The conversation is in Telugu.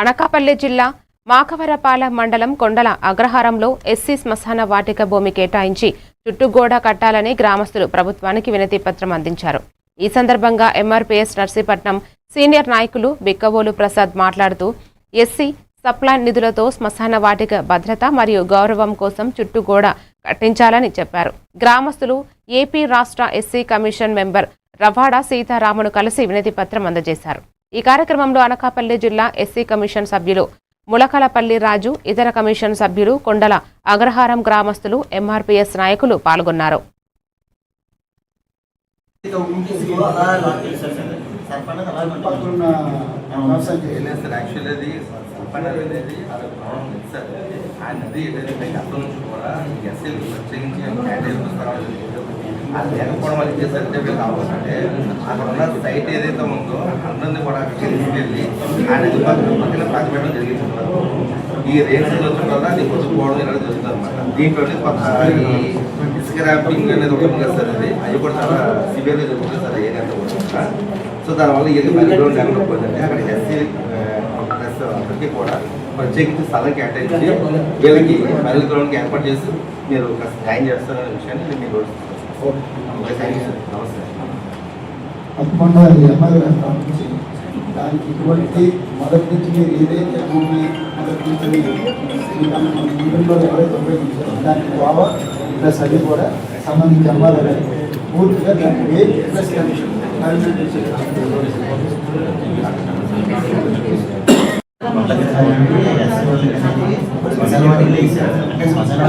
అనకాపల్లి జిల్లా మాకవరపాలెం మండలం కొండల అగ్రహారంలో ఎస్సీ శ్మశాన వాటిక భూమి కేటాయించి చుట్టుగోడ కట్టాలని గ్రామస్తులు ప్రభుత్వానికి వినతి పత్రం అందించారు. ఈ సందర్భంగా ఎంఆర్పీఎస్ నర్సీపట్నం సీనియర్ నాయకులు బిక్కవోలు ప్రసాద్ మాట్లాడుతూ ఎస్సీ సప్లాన్ నిధులతో శ్మశాన వాటిక భద్రత మరియు గౌరవం కోసం చుట్టుగోడ కట్టించాలని చెప్పారు. గ్రామస్తులు ఏపీ రాష్ట్ర ఎస్సీ కమిషన్ మెంబర్ రవాడ సీతారామును కలిసి వినతి పత్రం అందజేశారు. ఈ కార్యక్రమంలో అనకాపల్లి జిల్లా ఎస్సీ కమిషన్ సభ్యులు ములకలపల్లి రాజు, ఇతర కమిషన్ సభ్యులు, కొండల అగ్రహారం గ్రామస్తులు, ఎంఆర్పీఎస్ నాయకులు పాల్గొన్నారు. అది లేకపోవడం వల్ల ఇచ్చే సర్టిఫికేట్ కావాలంటే అక్కడ ఉన్న సైట్ ఏదైతే ఉందో అందరినీ కూడా తీసుకెళ్ళి ఆ నది పక్కన పాతిపెట్టడం జరిగింది. ఈ రేట్స్ వచ్చిన వల్ల అది పొచ్చుకోవడం ఇలా జరుగుతుంది అనమాట. దీంట్లో ఇసుక ర్యాంపింగ్ అనేది ఉంటుంది కదా సార్, అది కూడా చాలా సివియర్గా జరుగుతుంది సార్ ఏరియా కూడా. సో దానివల్ల ఏది బ్యాక్గ్రౌండ్ లేకుండా పోయిందంటే అక్కడ ఎస్సీ ప్లస్ అందరికీ కూడా ప్రత్యేకించి స్థలం కేటాయించి వీళ్ళకి బ్యాక్ గ్రౌండ్కి ఏర్పాటు చేసి మీరు న్యాయం చేస్తారనే విషయాన్ని మీరు తప్పకుండా దానికి ఇటువంటి మొదటి నుంచి మీరు ఏదైతే భూమి మొదటి నుంచి వీటిలో ఎవరైతే ఉపయోగించారో దానికి బాగా ప్లస్ అది కూడా సంబంధించి అమ్మాలి పూర్తిగా దానికి ప్లస్ కమిషన్ శ్మశాన